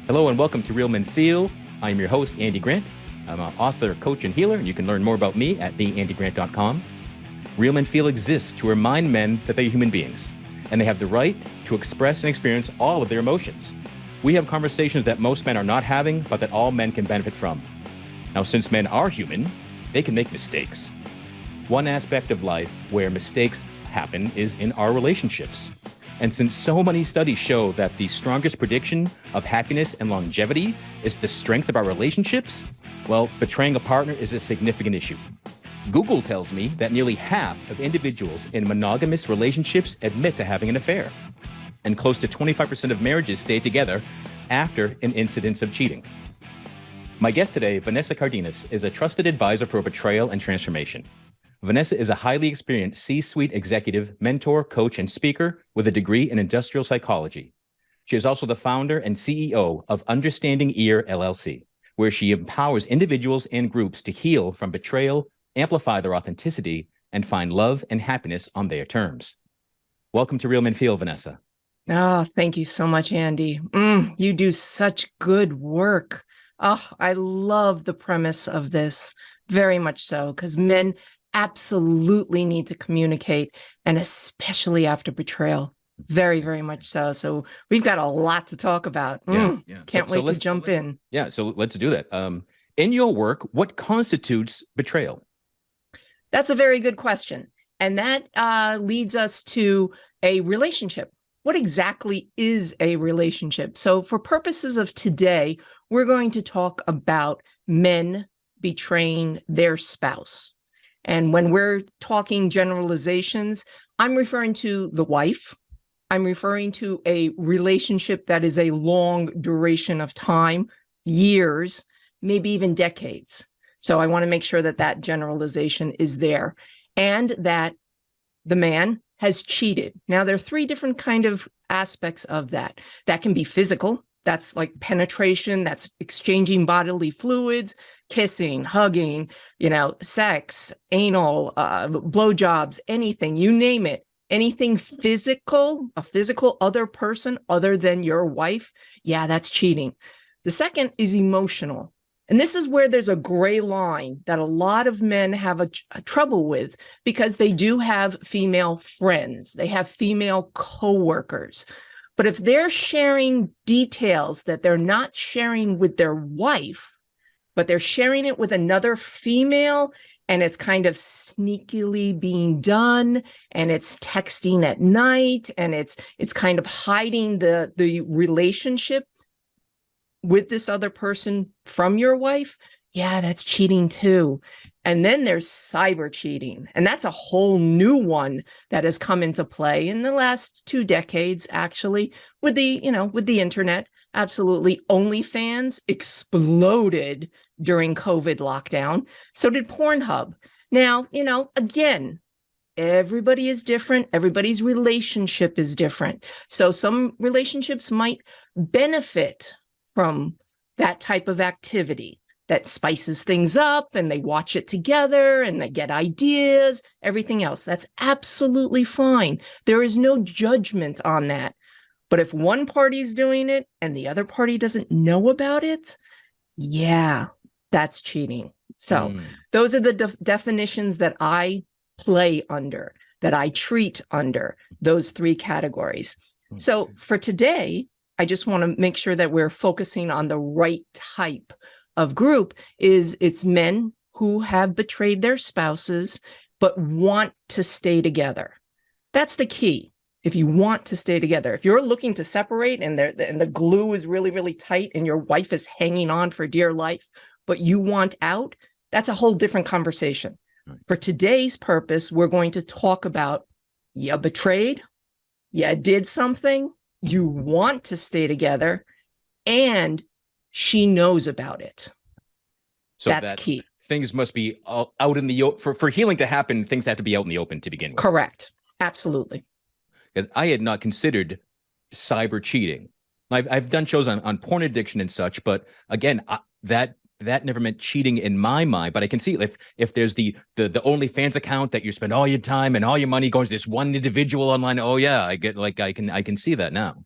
Hello and welcome to Real Men Feel. I'm your host, Andy Grant. I'm an author, coach, and healer. You can learn more about me at theandygrant.com. Real Men Feel exists to remind men that they're human beings, and they have the right to express and experience all of their emotions. We have conversations that most men are not having, but that all men can benefit from. Now, since men are human, they can make mistakes. One aspect of life where mistakes happen is in our relationships. And since so many studies show that the strongest prediction of happiness and longevity is the strength of our relationships, well, betraying a partner is a significant issue. Google tells me that nearly half of individuals in monogamous relationships admit to having an affair, and close to 25% of marriages stay together after an incidence of cheating. My guest today, Vanessa Cardenas, is a trusted advisor for betrayal and transformation. Vanessa is a highly experienced C-suite executive, mentor, coach, and speaker with a degree in industrial psychology. She is also the founder and CEO of Understanding Ear LLC, where she empowers individuals and groups to heal from betrayal, amplify their authenticity, and find love and happiness on their terms. Welcome to Real Men Feel, Vanessa. Oh, thank you so much, Andy. You do such good work. Oh, I love the premise of this, very much so, because men absolutely need to communicate, and especially after betrayal. Very, very much so. So we've got a lot to talk about. Can't wait to jump in. Yeah, so let's do that. In your work, what constitutes betrayal? That's a very good question. And that leads us to a relationship. What exactly is a relationship? So for purposes of today, we're going to talk about men betraying their spouse. And when we're talking generalizations, I'm referring to the wife. I'm referring to a relationship that is a long duration of time, years, maybe even decades. So I want to make sure that that generalization is there, and that the man has cheated. Now, there are three different kind of aspects of that. That can be physical. That's like penetration. That's exchanging bodily fluids, kissing, hugging, sex, anal, blowjobs, anything, you name it. Anything physical, a physical other person other than your wife, yeah, that's cheating. The second is emotional. And this is where there's a gray line that a lot of men have a trouble with, because they do have female friends. They have female coworkers. But if they're sharing details that they're not sharing with their wife, but they're sharing it with another female, and it's kind of sneakily being done, and it's texting at night, and it's kind of hiding the relationship with this other person from your wife, yeah, that's cheating too. And then there's cyber cheating. And that's a whole new one that has come into play in the last 2 decades, actually, with the internet. Absolutely. OnlyFans exploded during COVID lockdown. So did Pornhub. Now, again, everybody is different. Everybody's relationship is different. So some relationships might benefit from that type of activity that spices things up, and they watch it together and they get ideas, everything else. That's absolutely fine. There is no judgment on that. But if one party's doing it and the other party doesn't know about it, yeah, that's cheating. So those are the definitions that I play under, that I treat under, those 3 categories. So for today, I just want to make sure that we're focusing on the right type of group. It's men who have betrayed their spouses but want to stay together. That's the key. If you want to stay together, if you're looking to separate and the glue is really, really tight and your wife is hanging on for dear life, but you want out, that's a whole different conversation. Right. For today's purpose, we're going to talk about, you betrayed, you did something, you want to stay together, and she knows about it. So that's key. Things must be out in the open. For healing to happen, things have to be out in the open to begin with. Correct. Absolutely. Because I had not considered cyber cheating. I've done shows on porn addiction and such, but again, that never meant cheating in my mind. But I can see if there's the OnlyFans account that you spend all your time and all your money going to this one individual online. Oh yeah, I can see that now.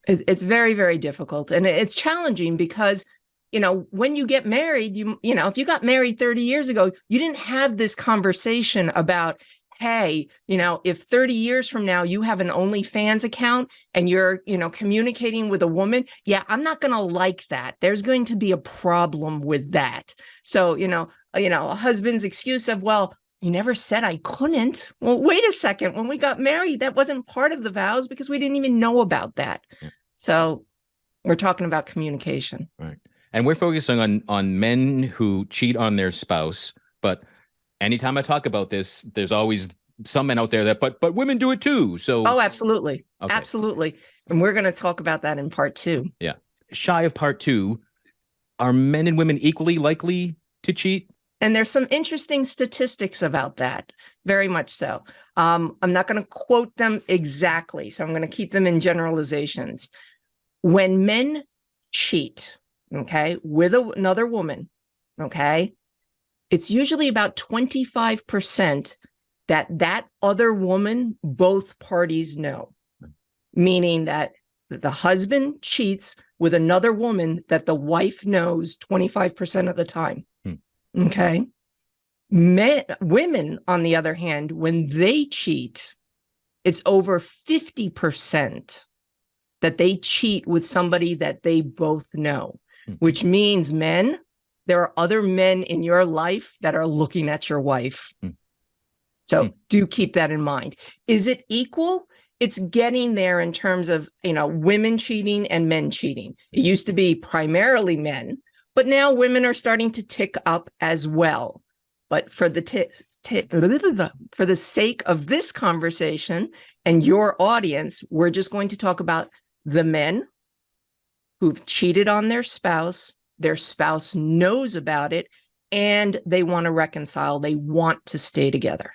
It's very, very difficult. And it's challenging because, when you get married, if you got married 30 years ago, you didn't have this conversation about, hey, if 30 years from now you have an OnlyFans account and you're, communicating with a woman, yeah, I'm not going to like that. There's going to be a problem with that. So, a husband's excuse of, well, you never said I couldn't. Well, wait a second. When we got married, that wasn't part of the vows because we didn't even know about that. Yeah. So we're talking about communication. Right. And we're focusing on men who cheat on their spouse. But anytime I talk about this, there's always some men out there that, but women do it too. So. Oh, absolutely. Okay. Absolutely. And we're going to talk about that in part 2. Yeah. Shy of part 2, are men and women equally likely to cheat? And there's some interesting statistics about that. Very much so. I'm not going to quote them exactly, so I'm going to keep them in generalizations. When men cheat, okay, with another woman, okay, it's usually about 25% that other woman, both parties know, meaning that the husband cheats with another woman that the wife knows 25% of the time. Okay. Women, on the other hand, when they cheat, it's over 50% that they cheat with somebody that they both know, which means men, there are other men in your life that are looking at your wife. So do keep that in mind. Is it equal? It's getting there in terms of, women cheating and men cheating. It used to be primarily men, but now women are starting to tick up as well. But for the for the sake of this conversation and your audience, we're just going to talk about the men who've cheated on their spouse knows about it, and they want to reconcile. They want to stay together.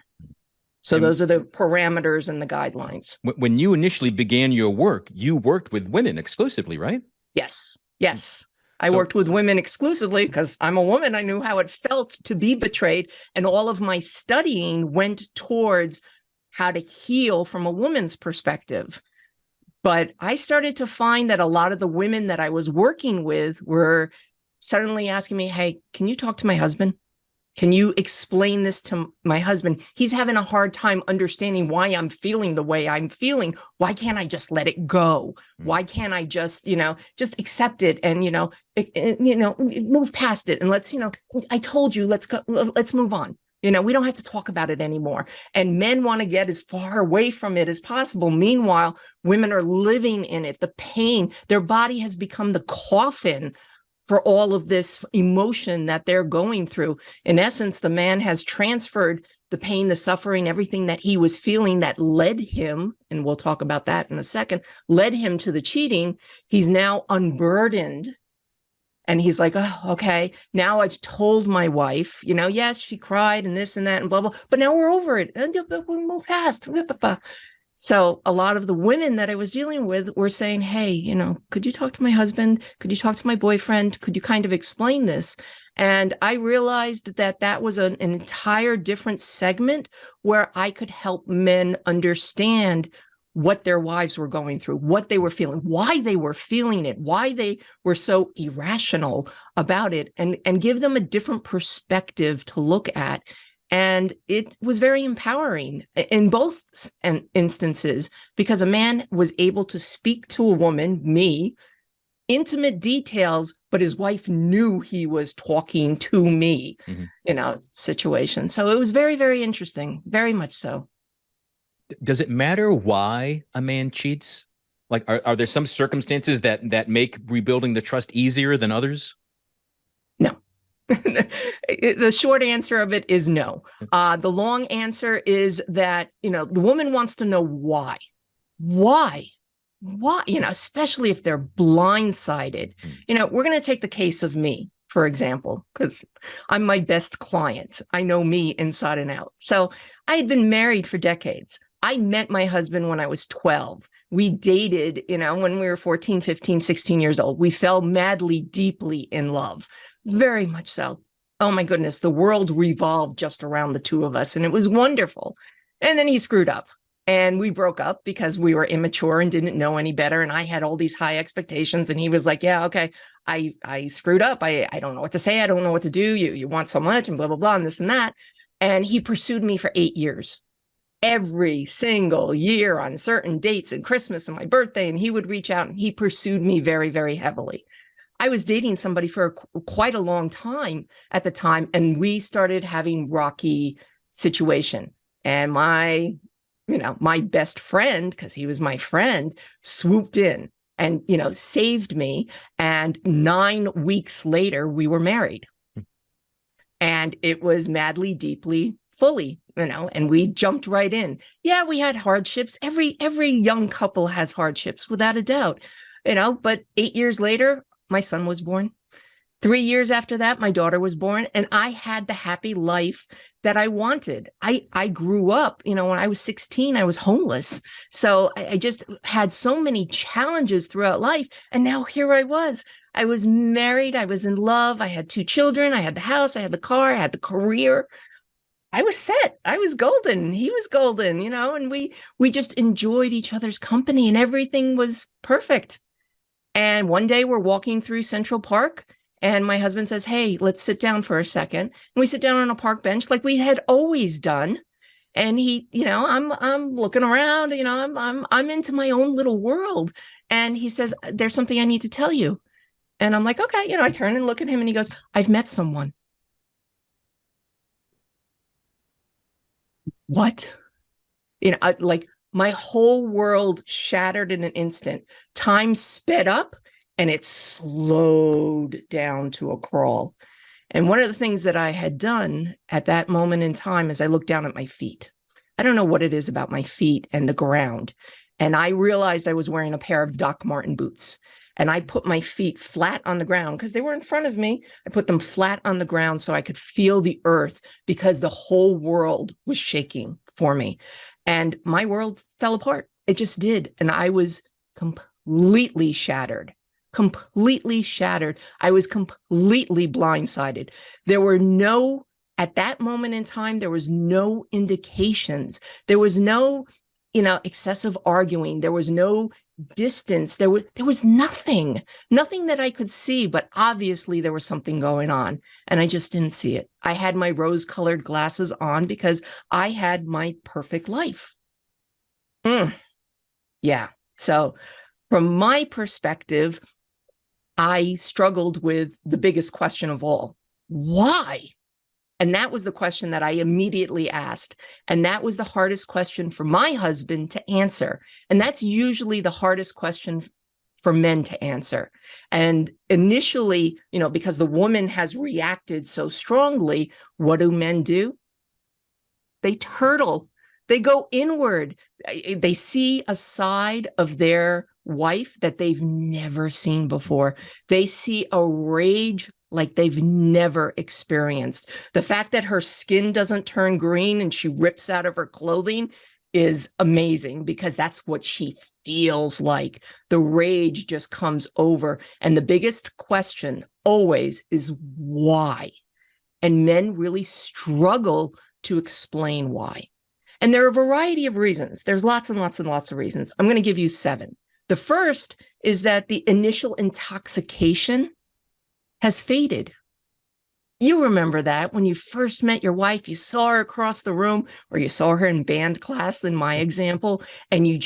So those are the parameters and the guidelines. When you initially began your work, you worked with women exclusively, right? Yes. I worked with women exclusively because I'm a woman. I knew how it felt to be betrayed. And all of my studying went towards how to heal from a woman's perspective. But I started to find that a lot of the women that I was working with were suddenly asking me, hey, can you talk to my husband? Can you explain this to my husband? He's having a hard time understanding why I'm feeling the way I'm feeling. Why can't I just let it go? Why can't I just, just accept it and, move past it? And let's, I told you, let's go, let's move on. We don't have to talk about it anymore. And men want to get as far away from it as possible. Meanwhile, women are living in it, the pain. Their body has become the coffin for all of this emotion that they're going through. In essence, the man has transferred the pain, the suffering, everything that he was feeling that led him, and we'll talk about that in a second, led him to the cheating. He's now unburdened. And he's like, oh, okay, now I've told my wife, yes, she cried and this and that and blah, blah, but now we're over it. And we'll move past. So a lot of the women that I was dealing with were saying, hey, could you talk to my husband? Could you talk to my boyfriend? Could you kind of explain this? And I realized that was an entire different segment where I could help men understand what their wives were going through, what they were feeling, why they were feeling it, why they were so irrational about it, and give them a different perspective to look at. And it was very empowering in both instances because a man was able to speak to a woman, me, intimate details, but his wife knew he was talking to me, situation. So it was very, very interesting, very much so. Does it matter why a man cheats? Like, are there some circumstances that make rebuilding the trust easier than others? No. The short answer of it is no. The long answer is that, the woman wants to know why, especially if they're blindsided. We're going to take the case of me, for example, because I'm my best client. I know me inside and out. So I had been married for decades. I met my husband when I was 12. We dated, when we were 14, 15, 16 years old. We fell madly, deeply in love. Very much so. Oh my goodness, the world revolved just around the two of us, and it was wonderful. And then he screwed up. And we broke up because we were immature and didn't know any better. And I had all these high expectations. And he was like, yeah, okay, I screwed up. I don't know what to say. I don't know what to do. You want so much and blah, blah, blah, and this and that. And he pursued me for 8 years. Every single year on certain dates and Christmas and my birthday. And he would reach out and he pursued me very, very heavily. I was dating somebody for quite a long time at the time. And we started having rocky situation. And my best friend, because he was my friend, swooped in and, saved me. And 9 weeks later, we were married. And it was madly, deeply, fully, and we jumped right in. Yeah, we had hardships. Every young couple has hardships, without a doubt, but 8 years later, my son was born. 3 years after that, my daughter was born, and I had the happy life that I wanted. I grew up, when I was 16, I was homeless. So I just had so many challenges throughout life. And now here I was married. I was in love. I had 2 children. I had the house. I had the car. I had the career. I was set. I was golden. He was golden, and we just enjoyed each other's company and everything was perfect. And one day we're walking through Central Park. And my husband says, hey, let's sit down for a second. And we sit down on a park bench like we had always done. And he, I'm looking around, I'm into my own little world. And he says, there's something I need to tell you. And I'm like, okay, I turn and look at him and he goes, I've met someone. What? Like my whole world shattered in an instant. Time sped up. And it slowed down to a crawl. And one of the things that I had done at that moment in time is I looked down at my feet. I don't know what it is about my feet and the ground. And I realized I was wearing a pair of Doc Marten boots. And I put my feet flat on the ground because they were in front of me. I put them flat on the ground so I could feel the earth because the whole world was shaking for me. And my world fell apart. It just did. And I was completely shattered. I was completely blindsided. At that moment in time, there was no indications. There was no, excessive arguing. There was no distance. There was nothing that I could see, but obviously there was something going on and I just didn't see it. I had my rose-colored glasses on because I had my perfect life. Yeah. So from my perspective, I struggled with the biggest question of all, why? And that was the question that I immediately asked. And that was the hardest question for my husband to answer. And that's usually the hardest question for men to answer. And initially, because the woman has reacted so strongly, what do men do? They turtle. They go inward. They see a side of their wife that they've never seen before. They see a rage like they've never experienced. The fact that her skin doesn't turn green and she rips out of her clothing is amazing because that's what she feels like. The rage just comes over. And the biggest question always is why? And men really struggle to explain why. And there are a variety of reasons. There's lots and lots and lots of reasons. I'm going to give you 7. The first is that the initial intoxication has faded. You remember that when you first met your wife, you saw her across the room or you saw her in band class, in my example, and you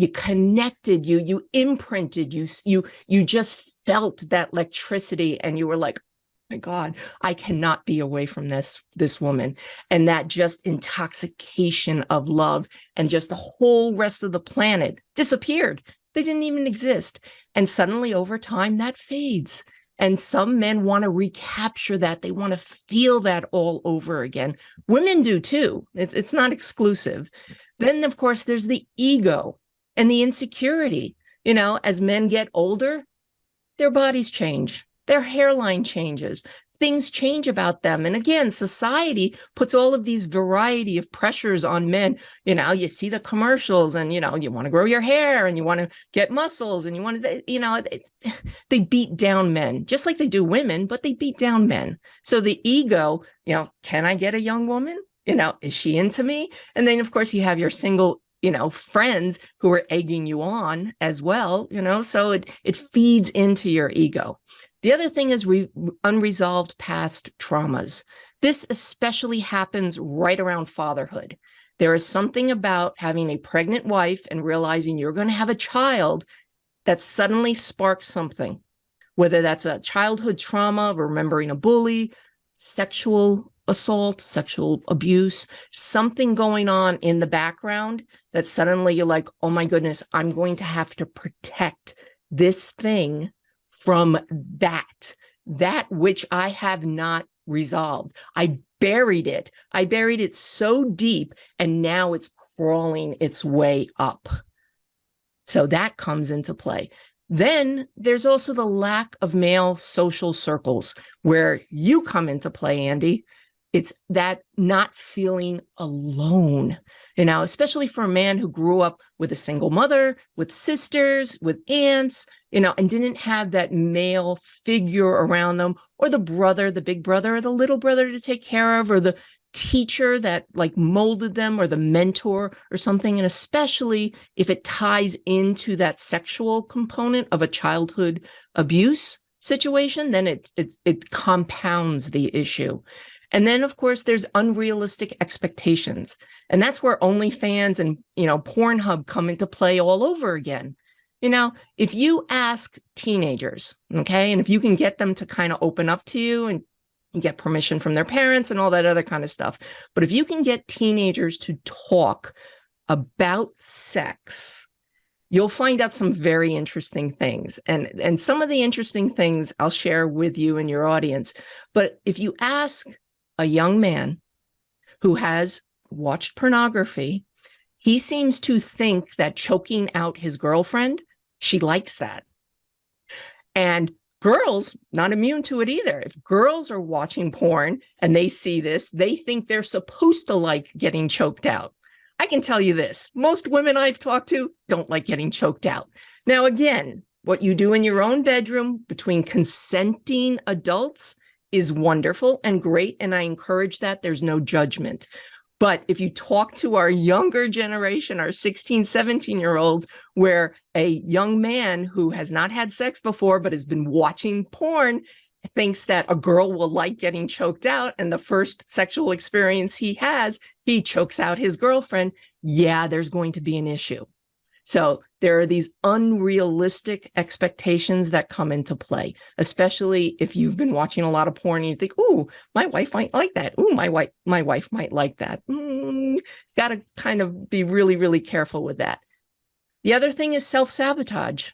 connected, you imprinted, you just felt that electricity and you were like, my God, I cannot be away from this woman. And that just intoxication of love and just the whole rest of the planet disappeared. They didn't even exist. And suddenly over time that fades. And some men want to recapture that. They want to feel that all over again. Women do too. It's not exclusive. Then of course there's the ego and the insecurity. As men get older, their bodies change. Their hairline changes. Things change about them. And again, society puts all of these variety of pressures on men. You see the commercials and, you want to grow your hair and you want to get muscles and you want to, they beat down men just like they do women, but they beat down men. So the ego, can I get a young woman? Is she into me? And then, of course, you have your single, friends who are egging you on as well, so it feeds into your ego. The other thing is unresolved past traumas. This especially happens right around fatherhood. There is something about having a pregnant wife and realizing you're going to have a child that suddenly sparks something, whether that's a childhood trauma of remembering a bully, sexual assault, sexual abuse, something going on in the background that suddenly you're like, oh my goodness, I'm going to have to protect this thing from that which I have not resolved. I buried it so deep, and now it's crawling its way up. So that comes into play. Then there's also the lack of male social circles where you come into play, Andy. It's that not feeling alone, especially for a man who grew up with a single mother, with sisters, with aunts, and didn't have that male figure around them, or the brother, the big brother, or the little brother to take care of, or the teacher that like molded them, or the mentor or something. And especially if it ties into that sexual component of a childhood abuse situation, then it compounds the issue. And then, of course, there's unrealistic expectations. And that's where OnlyFans and, Pornhub come into play all over again. If you ask teenagers, okay, and if you can get them to kind of open up to you and get permission from their parents and all that other kind of stuff. But if you can get teenagers to talk about sex, you'll find out some very interesting things. And some of the interesting things I'll share with you and your audience. But if you ask a young man who has watched pornography, he seems to think that choking out his girlfriend, she likes that. And girls, not immune to it either. If girls are watching porn and they see this, they think they're supposed to like getting choked out. I can tell you this, most women I've talked to don't like getting choked out. Now, again, what you do in your own bedroom between consenting adults is wonderful and great, and I encourage that. There's no judgment. But if you talk to our younger generation, our 16, 17-year-olds, where a young man who has not had sex before but has been watching porn thinks that a girl will like getting choked out, and the first sexual experience he has, he chokes out his girlfriend, yeah, there's going to be an issue. So there are these unrealistic expectations that come into play, especially if you've been watching a lot of porn and you think, ooh, my wife might like that. Ooh, my wife might like that. Got to kind of be really, really careful with that. The other thing is self-sabotage.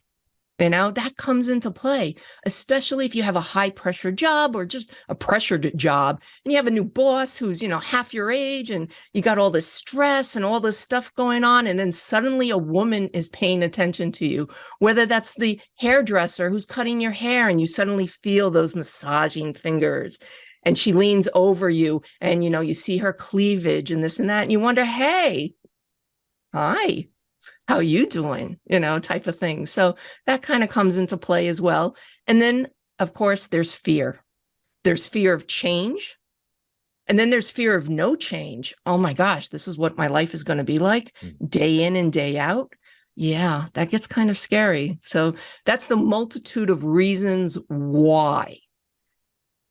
That comes into play, especially if you have a high pressure job or just a pressured job and you have a new boss who's, half your age and you got all this stress and all this stuff going on. And then suddenly a woman is paying attention to you, whether that's the hairdresser who's cutting your hair and you suddenly feel those massaging fingers and she leans over you and, you see her cleavage and this and that. And you wonder, hey, hi. How you doing? Type of thing. So that kind of comes into play as well. And then, of course, there's fear. There's fear of change. And then there's fear of no change. Oh my gosh, this is what my life is going to be like day in and day out. Yeah, that gets kind of scary. So that's the multitude of reasons why.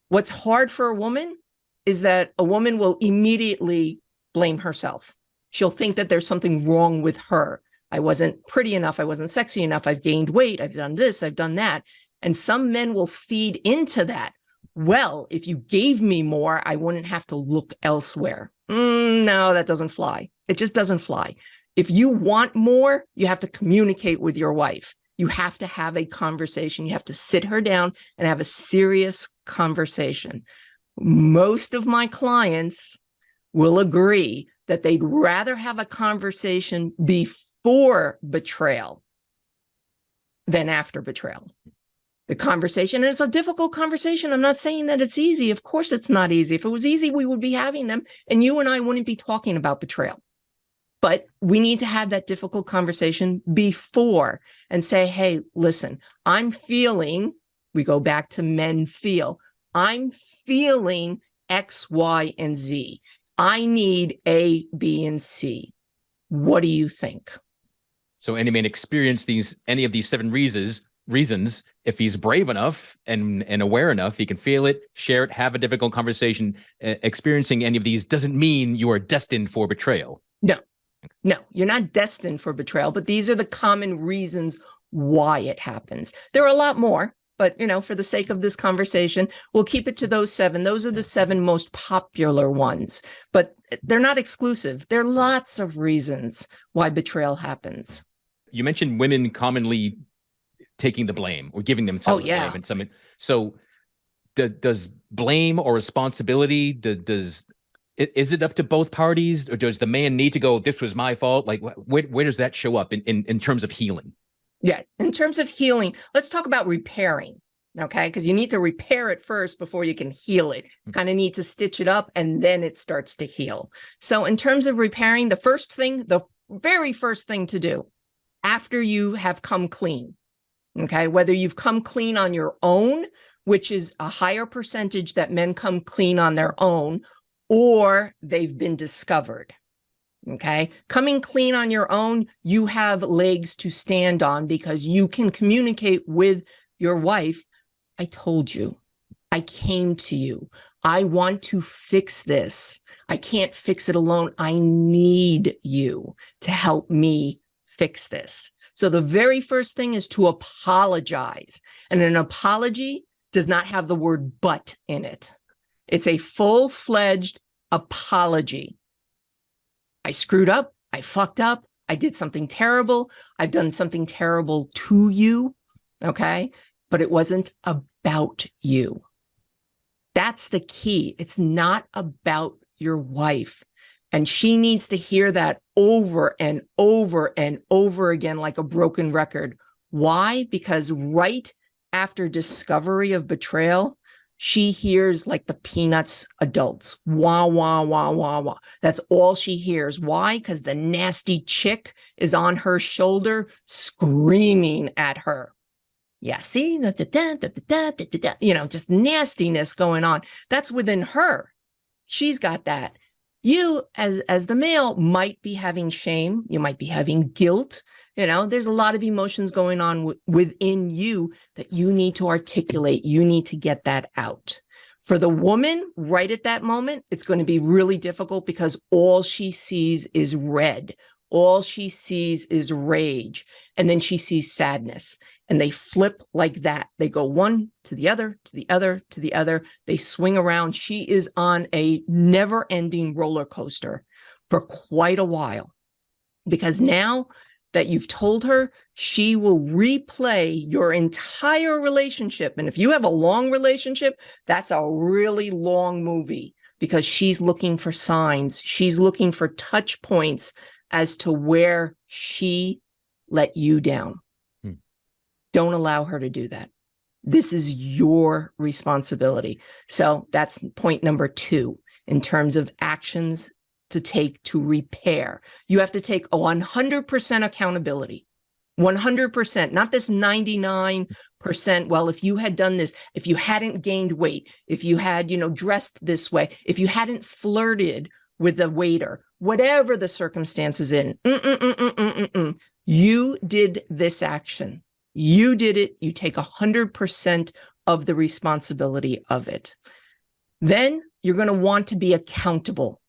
What's hard for a woman is that a woman will immediately blame herself. She'll think that there's something wrong with her. I wasn't pretty enough. I wasn't sexy enough. I've gained weight. I've done this. I've done that. And some men will feed into that. Well, if you gave me more, I wouldn't have to look elsewhere. No, that doesn't fly. It just doesn't fly. If you want more, you have to communicate with your wife. You have to have a conversation. You have to sit her down and have a serious conversation. Most of my clients will agree that they'd rather have a conversation before betrayal than after betrayal. The conversation, and it's a difficult conversation. I'm not saying that it's easy. Of course it's not easy. If it was easy, we would be having them, and you and I wouldn't be talking about betrayal. But we need to have that difficult conversation before and say, hey, listen, I'm feeling, we go back to men feel, I'm feeling X, Y, and Z. I need A, B, and C. What do you think? So any man experience any of these 7 reasons, if he's brave enough and aware enough, he can feel it, share it, have a difficult conversation. Experiencing any of these doesn't mean you are destined for betrayal. No, you're not destined for betrayal, but these are the common reasons why it happens. There are a lot more, but for the sake of this conversation, we'll keep it to those 7. Those are the 7 most popular ones, but they're not exclusive. There are lots of reasons why betrayal happens. You mentioned women commonly taking the blame or giving themselves the blame. And so does blame or responsibility, is it up to both parties, or does the man need to go, this was my fault? Like, where does that show up in terms of healing? Yeah, in terms of healing, let's talk about repairing, okay? Because you need to repair it first before you can heal it. You kind of need to stitch it up, and then it starts to heal. So in terms of repairing, the very first thing to do after you have come clean, okay, whether you've come clean on your own, which is a higher percentage that men come clean on their own, or they've been discovered. Okay. Coming clean on your own, you have legs to stand on because you can communicate with your wife. I told you, I came to you. I want to fix this. I can't fix it alone. I need you to help me fix this. So the very first thing is to apologize. And an apology does not have the word but in it. It's a full-fledged apology. I screwed up. I fucked up. I did something terrible. I've done something terrible to you. Okay. But it wasn't about you. That's the key. It's not about your wife. And she needs to hear that over and over and over again, like a broken record. Why? Because right after discovery of betrayal, she hears like the Peanuts adults. Wah, wah, wah, wah, wah. That's all she hears. Why? Because the nasty chick is on her shoulder screaming at her. Yeah, see? Just nastiness going on. That's within her. She's got that. You, as the male, might be having shame. You might be having guilt. There's a lot of emotions going on within you that you need to articulate. You need to get that out. For the woman, right at that moment, it's going to be really difficult because all she sees is red. All she sees is rage. And then she sees sadness. And they flip like that. They go one to the other, to the other, to the other. They swing around. She is on a never-ending roller coaster for quite a while. Because now that you've told her, she will replay your entire relationship. And if you have a long relationship, that's a really long movie because she's looking for signs. She's looking for touch points as to where she let you down. Don't allow her to do that. This is your responsibility. So that's point number 2 in terms of actions to take to repair. You have to take 100% accountability. 100%, not this 99%. Well, if you had done this, if you hadn't gained weight, if you had, dressed this way, if you hadn't flirted with the waiter, whatever the circumstances you did this action. You did it. You take 100% of the responsibility of it. Then you're going to want to be accountable.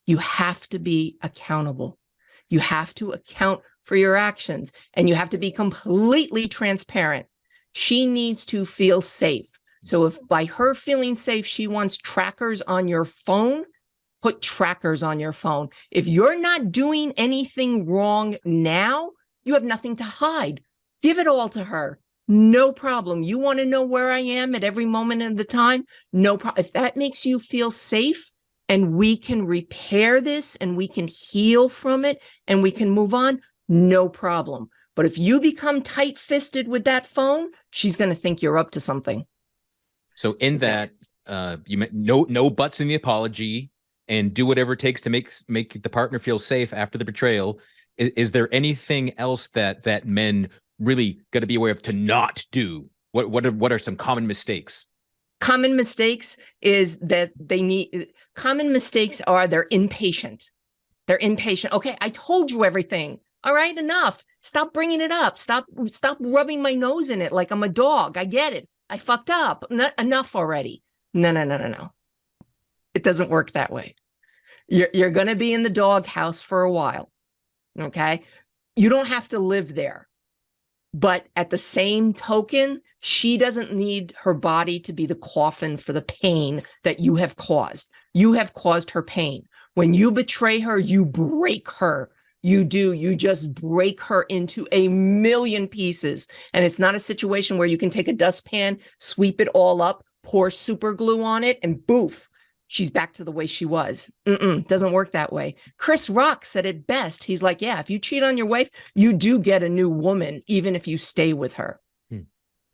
You have to be accountable. You have to account for your actions, and you have to be completely transparent. She needs to feel safe. So if by her feeling safe, she wants trackers on your phone, put trackers on your phone. If you're not doing anything wrong now, you have nothing to hide. Give it all to her. No problem. You want to know where I am at every moment of the time? No problem. If that makes you feel safe and we can repair this and we can heal from it and we can move on, no problem. But if you become tight-fisted with that phone, she's going to think you're up to something. So in that, you meant no buts in the apology and do whatever it takes to make the partner feel safe after the betrayal. Is there anything else that men really got to be aware of to not do? What are some common mistakes? Common mistakes is that common mistakes are they're impatient. They're impatient. Okay, I told you everything. All right, enough. Stop bringing it up. Stop rubbing my nose in it like I'm a dog. I get it. I fucked up. Enough already. No. It doesn't work that way. You're going to be in the doghouse for a while. Okay? You don't have to live there. But at the same token, she doesn't need her body to be the coffin for the pain that you have caused. You have caused her pain. When you betray her, you break her. You do. You just break her into a million pieces. And it's not a situation where you can take a dustpan, sweep it all up, pour super glue on it, and boof, she's back to the way she was. Doesn't work that way. Chris Rock said it best. He's like, yeah, if you cheat on your wife, you do get a new woman, even if you stay with her.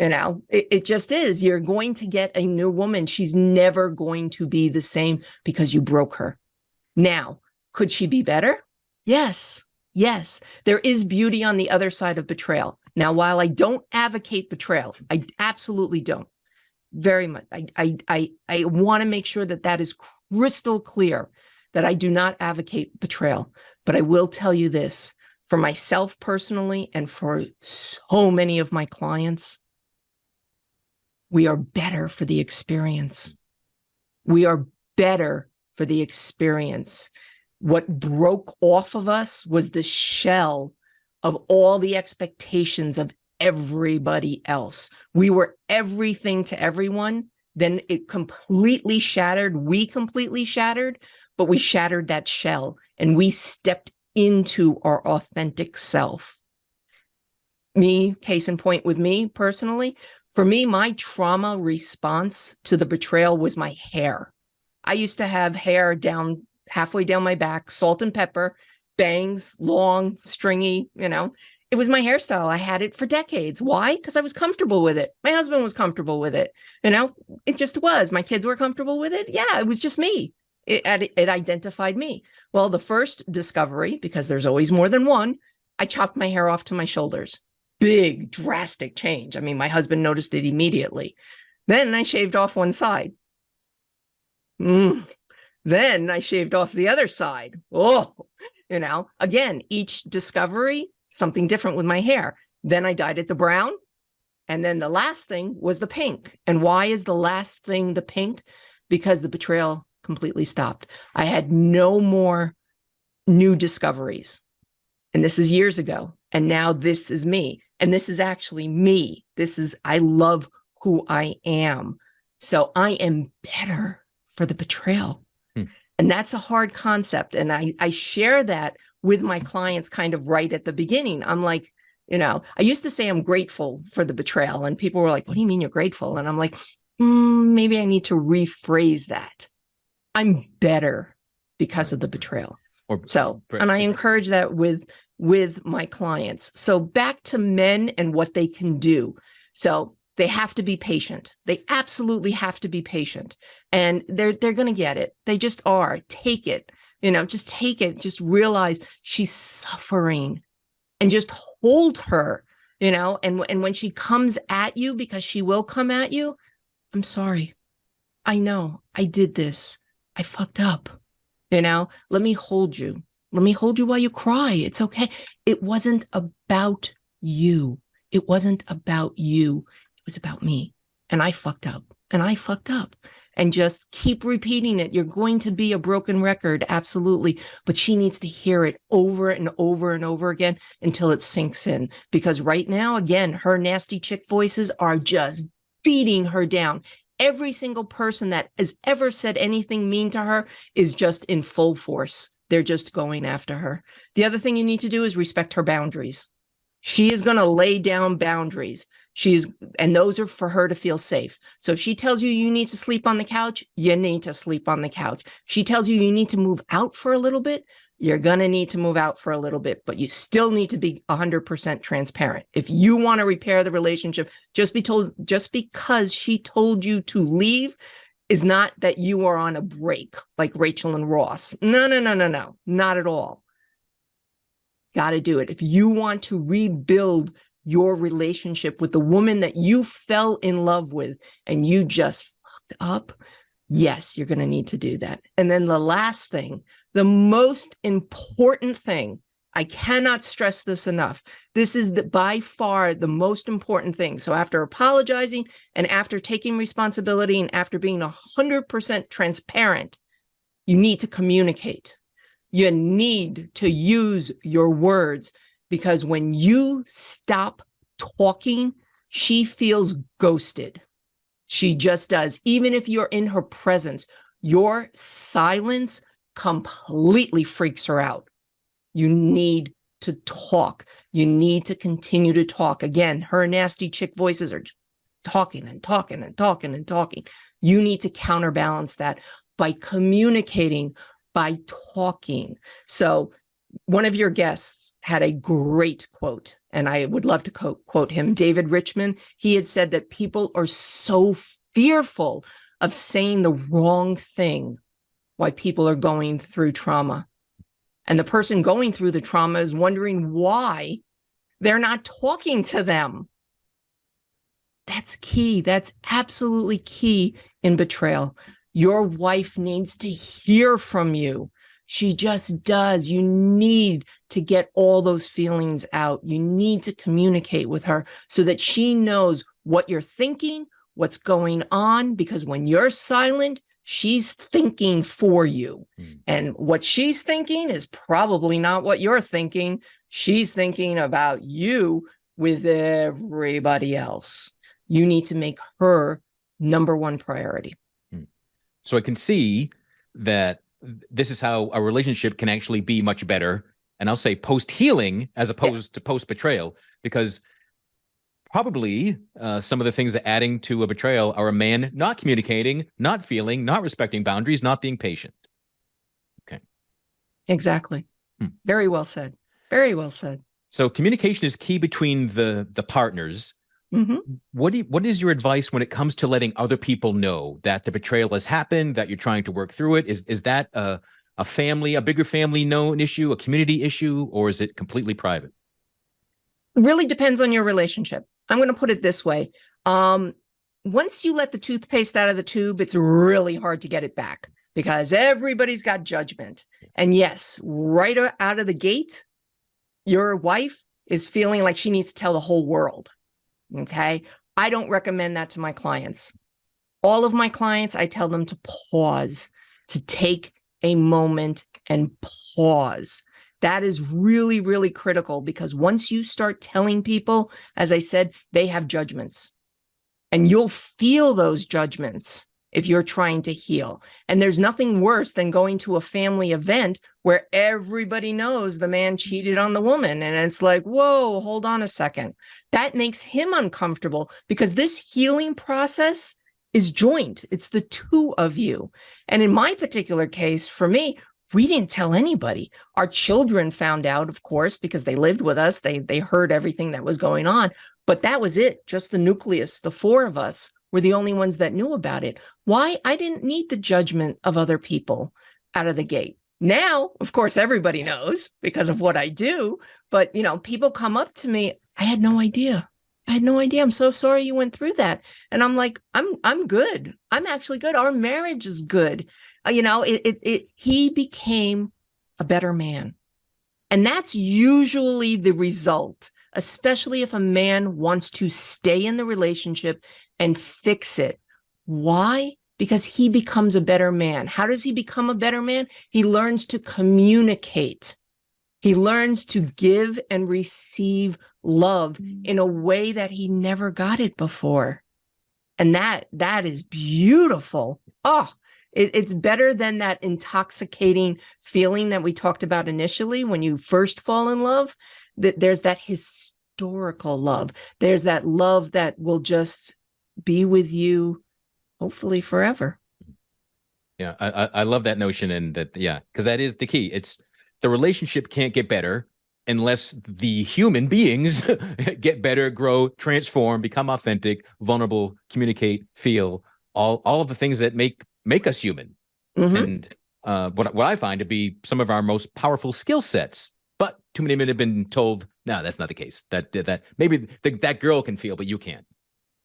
You know, it just is. You're going to get a new woman. She's never going to be the same because you broke her. Now, could she be better? Yes. There is beauty on the other side of betrayal. Now, while I don't advocate betrayal, I absolutely don't. Very much. I want to make sure that is crystal clear, that I do not advocate betrayal. But I will tell you this, for myself personally and for so many of my clients, we are better for the experience. We are better for the experience. What broke off of us was the shell of all the expectations of everybody else. We were everything to everyone. Then it completely shattered. We completely shattered, but we shattered that shell and we stepped into our authentic self. Me, case in point with me personally, for me, my trauma response to the betrayal was my hair. I used to have hair down halfway down my back, salt and pepper, bangs, long, stringy, you know. It was my hairstyle. I had it for decades. Why? Because I was comfortable with it. My husband was comfortable with it. You know, it just was. My kids were comfortable with it. Yeah, it was just me. It identified me. Well, the first discovery, because there's always more than one, I chopped my hair off to my shoulders. Big, drastic change. I mean, my husband noticed it immediately. Then I shaved off one side. Then I shaved off the other side. Oh, you know, again, each discovery, something different with my hair. Then I dyed it the brown. And then the last thing was the pink. And why is the last thing the pink? Because the betrayal completely stopped. I had no more new discoveries. And this is years ago. And now this is me. And this is actually me. I love who I am. So I am better for the betrayal. And that's a hard concept. And I share that with my clients kind of right at the beginning. I'm like, you know, I used to say I'm grateful for the betrayal. And people were like, what do you mean you're grateful? And I'm like, maybe I need to rephrase that. I'm better because of the betrayal. And I encourage that with my clients. So back to men and what they can do. So they have to be patient. They absolutely have to be patient. And they're going to get it. They just are. Take it. You know, just take it. Just realize she's suffering and just hold her, you know, and when she comes at you, because she will come at you, I'm sorry. I know I did this. I fucked up. You know, let me hold you. Let me hold you while you cry. It's okay. It wasn't about you. It wasn't about you. It was about me. And I fucked up. And I fucked up. And just keep repeating it. You're going to be a broken record. Absolutely. But she needs to hear it over and over and over again until it sinks in. Because right now, again, her nasty chick voices are just beating her down. Every single person that has ever said anything mean to her is just in full force. They're just going after her. The other thing you need to do is respect her boundaries. She is going to lay down boundaries. And those are for her to feel safe. So if she tells you you need to sleep on the couch, you need to sleep on the couch. If she tells you you need to move out for a little bit, you're going to need to move out for a little bit, but you still need to be 100% transparent. If you want to repair the relationship, just because she told you to leave is not that you are on a break like Rachel and Ross. No, not at all. Got to do it. If you want to rebuild your relationship with the woman that you fell in love with and you just up, yes, you're going to need to do that. And then the last thing, the most important thing, I cannot stress this enough. This is by far the most important thing. So after apologizing and after taking responsibility and after being 100% transparent, you need to communicate. You need to use your words, because when you stop talking, she feels ghosted. She just does. Even if you're in her presence, your silence completely freaks her out. You need to talk. You need to continue to talk. Again, her nasty chick voices are talking and talking and talking and talking. You need to counterbalance that by communicating, by talking. So one of your guests had a great quote, and I would love to quote him, David Richman. He had said that people are so fearful of saying the wrong thing while people are going through trauma. And the person going through the trauma is wondering why they're not talking to them. That's key. That's absolutely key in betrayal. Your wife needs to hear from you. She just does. You need to get all those feelings out. You need to communicate with her so that she knows what you're thinking, what's going on, because when you're silent, she's thinking for you. And what she's thinking is probably not what you're thinking. She's thinking about you with everybody else. You need to make her number one priority. So I can see that this is how a relationship can actually be much better. And I'll say post-healing as opposed to post-betrayal, because probably some of the things that adding to a betrayal are a man not communicating, not feeling, not respecting boundaries, not being patient. Okay. Exactly. Very well said. Very well said. So communication is key between the partners. What is your advice when it comes to letting other people know that the betrayal has happened, that you're trying to work through it? Is that a bigger family known issue, a community issue, or is it completely private? It really depends on your relationship. I'm going to put it this way. Once you let the toothpaste out of the tube, it's really hard to get it back because everybody's got judgment. And yes, right out of the gate, your wife is feeling like she needs to tell the whole world. Okay. I don't recommend that to my clients. All of my clients, I tell them to pause, to take a moment and pause. That is really, really critical, because once you start telling people, as I said, they have judgments, and you'll feel those judgments if you're trying to heal. And there's nothing worse than going to a family event where everybody knows the man cheated on the woman. And it's like, whoa, hold on a second. That makes him uncomfortable, because this healing process is joint. It's the two of you. And in my particular case, for me, we didn't tell anybody. Our children found out, of course, because they lived with us. They heard everything that was going on, but that was it. Just the nucleus, the four of us were the only ones that knew about it. Why? I didn't need the judgment of other people out of the gate. Now, of course, everybody knows because of what I do, but people come up to me. I had no idea. I had no idea. I'm so sorry you went through that. And I'm like, I'm good. I'm actually good. Our marriage is good. He became a better man. And that's usually the result, especially if a man wants to stay in the relationship and fix it. Why? Because he becomes a better man. How does he become a better man? He learns to communicate. He learns to give and receive love in a way that he never got it before. And that is beautiful. Oh, it's better than that intoxicating feeling that we talked about initially when you first fall in love. There's that historical love. There's that love that will just be with you, hopefully forever. Yeah, I love that notion, and that, because that is the key. It's the relationship can't get better unless the human beings get better, grow, transform, become authentic, vulnerable, communicate, feel, all of the things that make us human. And what I find to be some of our most powerful skill sets. But too many men have been told, no, that's not the case. That maybe that girl can feel, but you can't.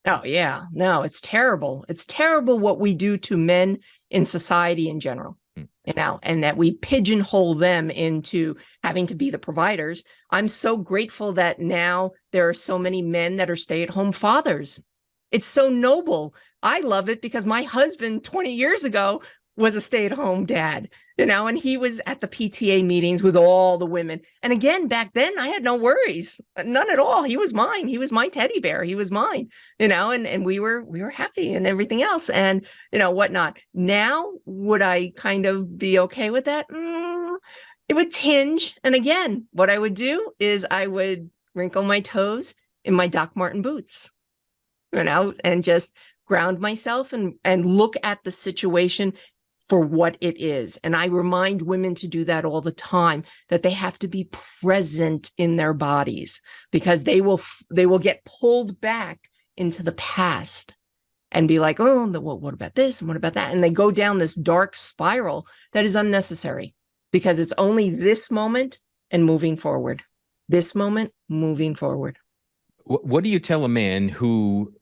Oh, yeah. No, it's terrible. It's terrible what we do to men in society in general, and that we pigeonhole them into having to be the providers. I'm so grateful that now there are so many men that are stay-at-home fathers. It's so noble. I love it because my husband 20 years ago was a stay-at-home dad, and he was at the PTA meetings with all the women. And again, back then I had no worries, none at all. He was mine. He was my teddy bear. He was mine, and we were happy and everything else and, whatnot. Now, would I kind of be okay with that? It would tinge. And again, what I would do is I would wrinkle my toes in my Doc Marten boots, and just ground myself and look at the situation for what it is. And I remind women to do that all the time, that they have to be present in their bodies, because they will get pulled back into the past and be like, oh, well, what about this? And what about that? And they go down this dark spiral that is unnecessary, because it's only this moment and moving forward. This moment, moving forward. What do you tell a man who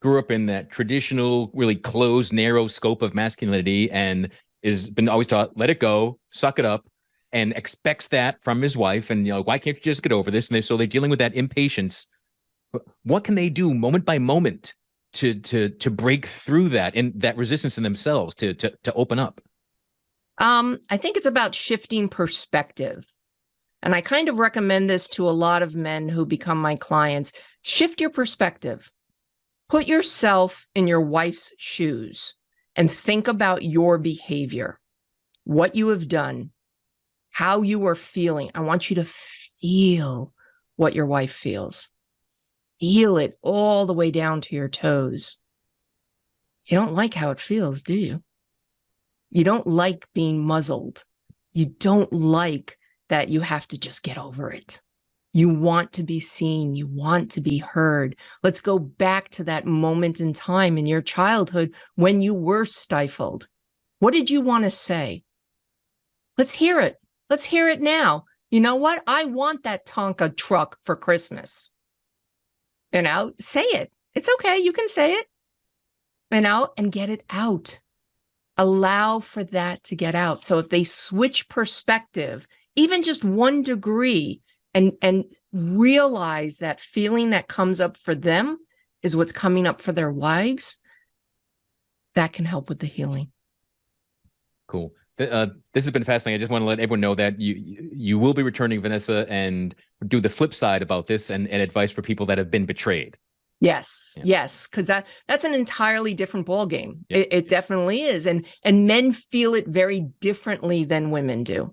grew up in that traditional, really closed, narrow scope of masculinity and has been always taught, let it go, suck it up, and expects that from his wife? And, why can't you just get over this? And so they're dealing with that impatience. What can they do moment by moment to break through that and that resistance in themselves to open up? I think it's about shifting perspective. And I kind of recommend this to a lot of men who become my clients. Shift your perspective. Put yourself in your wife's shoes and think about your behavior, what you have done, how you are feeling. I want you to feel what your wife feels. Feel it all the way down to your toes. You don't like how it feels, do you? You don't like being muzzled. You don't like that you have to just get over it. You want to be seen. You want to be heard. Let's go back to that moment in time in your childhood when you were stifled. What did you want to say? Let's hear it. Let's hear it now. You know what? I want that Tonka truck for Christmas. Say it. It's okay. You can say it, and get it out. Allow for that to get out. So if they switch perspective, even just 1 degree, and realize that feeling that comes up for them is what's coming up for their wives, that can help with the healing. Cool. This has been fascinating. I just want to let everyone know that you will be returning, Vanessa, and do the flip side about this and advice for people that have been betrayed. Yes, yes, because that's an entirely different ballgame. Yeah. It definitely is, and men feel it very differently than women do.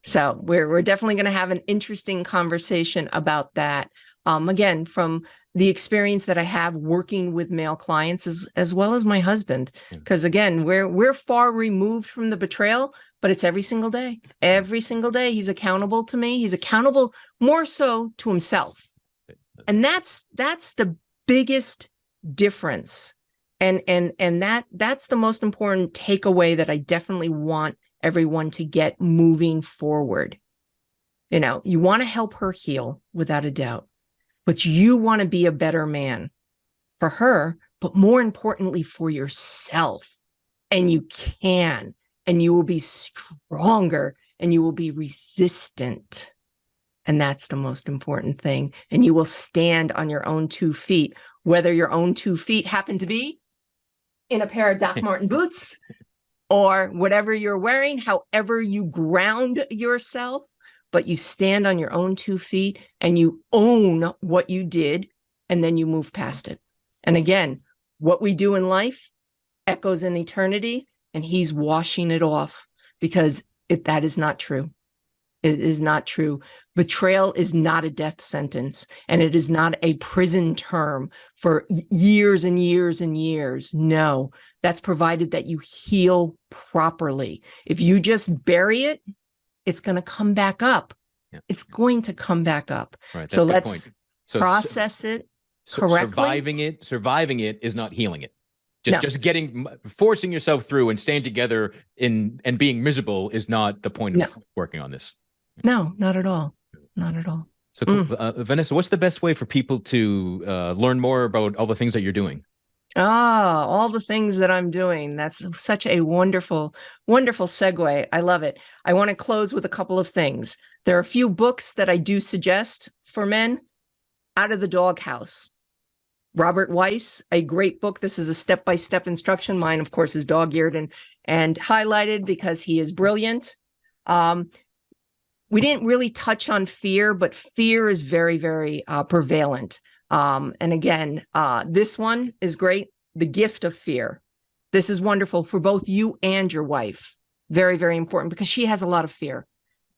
So we're definitely going to have an interesting conversation about that. Again, from the experience that I have working with male clients as well as my husband, because again, we're far removed from the betrayal, but it's every single day. Every single day, he's accountable to me. He's accountable more so to himself, and that's the biggest difference. And that's the most important takeaway that I definitely want everyone to get moving forward. You want to help her heal without a doubt, but you want to be a better man for her, but more importantly for yourself. And you can, and you will be stronger, and you will be resistant. And that's the most important thing. And you will stand on your own 2 feet, whether your own 2 feet happen to be in a pair of Doc Marten boots or whatever you're wearing, however you ground yourself, but you stand on your own 2 feet and you own what you did, and then you move past it. And again, what we do in life echoes in eternity, and he's washing it off, because that is not true. It is not true. Betrayal is not a death sentence, and it is not a prison term for years and years and years. No, that's provided that you heal properly. If you just bury it, it's going to come back up. Yeah. It's going to come back up. Right, so let's process it correctly. Surviving it is not healing it. Just forcing yourself through and staying together and being miserable is not the point of working on this. No, not at all. Not at all. So, Vanessa, what's the best way for people to learn more about all the things that you're doing? All the things that I'm doing. That's such a wonderful, wonderful segue. I love it. I want to close with a couple of things. There are a few books that I do suggest for men. Out of the Doghouse. Robert Weiss, a great book. This is a step-by-step instruction. Mine, of course, is dog-eared and highlighted because he is brilliant. We didn't really touch on fear, but fear is very, very prevalent. And again, this one is great. The Gift of Fear. This is wonderful for both you and your wife. Very, very important because she has a lot of fear.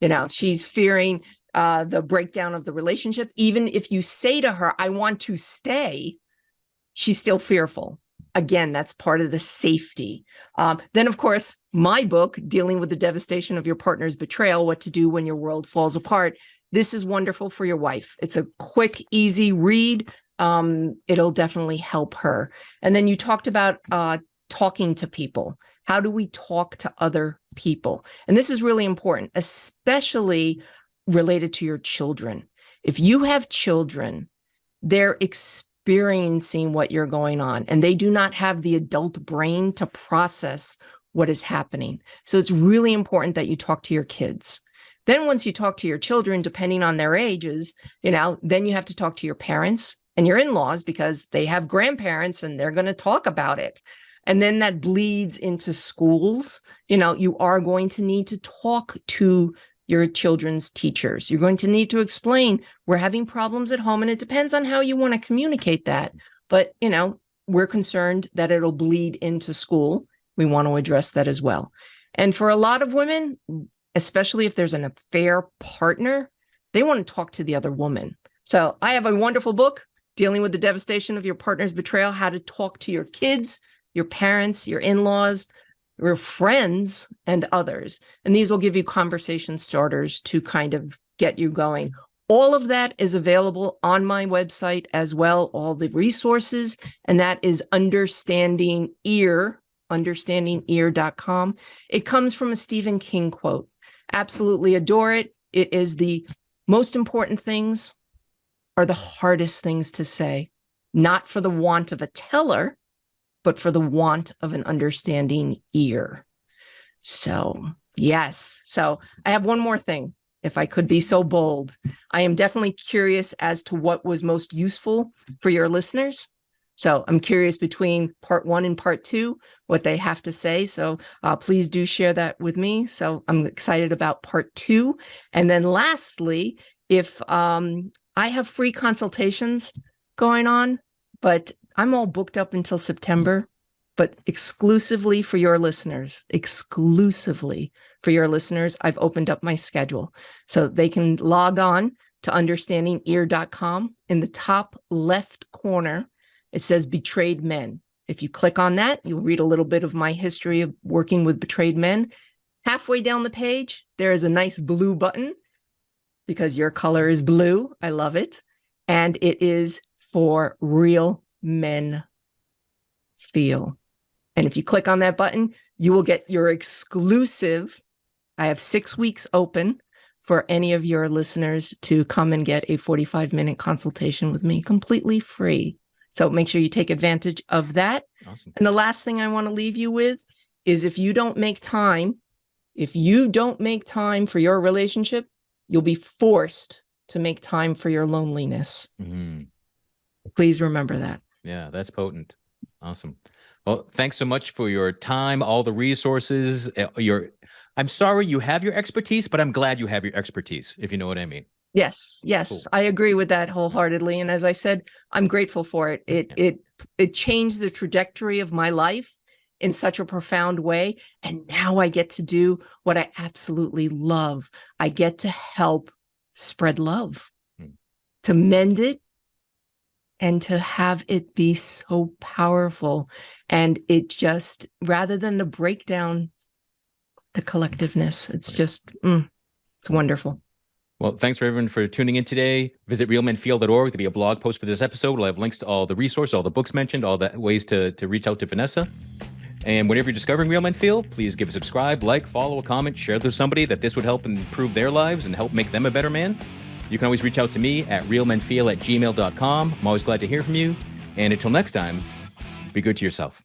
You know, she's fearing the breakdown of the relationship. Even if you say to her, I want to stay, she's still fearful. Again, that's part of the safety. Then, of course, my book, Dealing with the Devastation of Your Partner's Betrayal, What to Do When Your World Falls Apart. This is wonderful for your wife. It's a quick, easy read. It'll definitely help her. And then you talked about talking to people. How do we talk to other people? And this is really important, especially related to your children. If you have children, they're experiencing what you're going on, and they do not have the adult brain to process what is happening. So it's really important that you talk to your kids. Then once you talk to your children, depending on their ages, you know, then you have to talk to your parents and your in-laws because they have grandparents and they're going to talk about it. And then that bleeds into schools. You know, you are going to need to talk to your children's teachers. You're going to need to explain, we're having problems at home, and it depends on how you want to communicate that. But, you know, we're concerned that it'll bleed into school. We want to address that as well. And for a lot of women, especially if there's an affair partner, they want to talk to the other woman. So I have a wonderful book, Dealing with the Devastation of Your Partner's Betrayal, How to Talk to Your Kids, your parents, your in-laws, your friends, and others. And these will give you conversation starters to kind of get you going. All of that is available on my website as well, all the resources, and that is understandingear.com. It comes from a Stephen King quote. Absolutely adore it. It is the most important things are the hardest things to say, not for the want of a teller, but for the want of an understanding ear. So, yes. So I have one more thing, if I could be so bold. I am definitely curious as to what was most useful for your listeners. So I'm curious between part 1 and part 2, what they have to say. So please do share that with me. So I'm excited about part 2. And then lastly, if I have free consultations going on, but I'm all booked up until September, but exclusively for your listeners, I've opened up my schedule. So they can log on to understandingear.com. In the top left corner, it says Betrayed Men. If you click on that, you'll read a little bit of my history of working with betrayed men. Halfway down the page, there is a nice blue button because your color is blue. I love it. And it is for Real Men Feel. And if you click on that button, you will get your exclusive. I have 6 weeks open for any of your listeners to come and get a 45-minute consultation with me completely free. So make sure you take advantage of that. Awesome. And the last thing I want to leave you with is if you don't make time for your relationship, you'll be forced to make time for your loneliness. Mm-hmm. Please remember that. Yeah, that's potent. Awesome. Well, thanks so much for your time, all the resources. I'm sorry you have your expertise, but I'm glad you have your expertise, if you know what I mean. Yes, Cool. I agree with that wholeheartedly. And as I said, I'm grateful for it. It changed the trajectory of my life in such a profound way. And now I get to do what I absolutely love. I get to help spread love, to mend it, and to have it be so powerful. And it just, rather than the breakdown, the collectiveness, it's just, it's wonderful. Well, thanks for everyone for tuning in today. Visit realmenfeel.org. There'll be a blog post for this episode. We'll have links to all the resources, all the books mentioned, all the ways to reach out to Vanessa. And whenever you're discovering Real Men Feel, please give a subscribe, like, follow, a comment, share with somebody that this would help improve their lives and help make them a better man. You can always reach out to me at realmenfeel@gmail.com. I'm always glad to hear from you. And until next time, be good to yourself.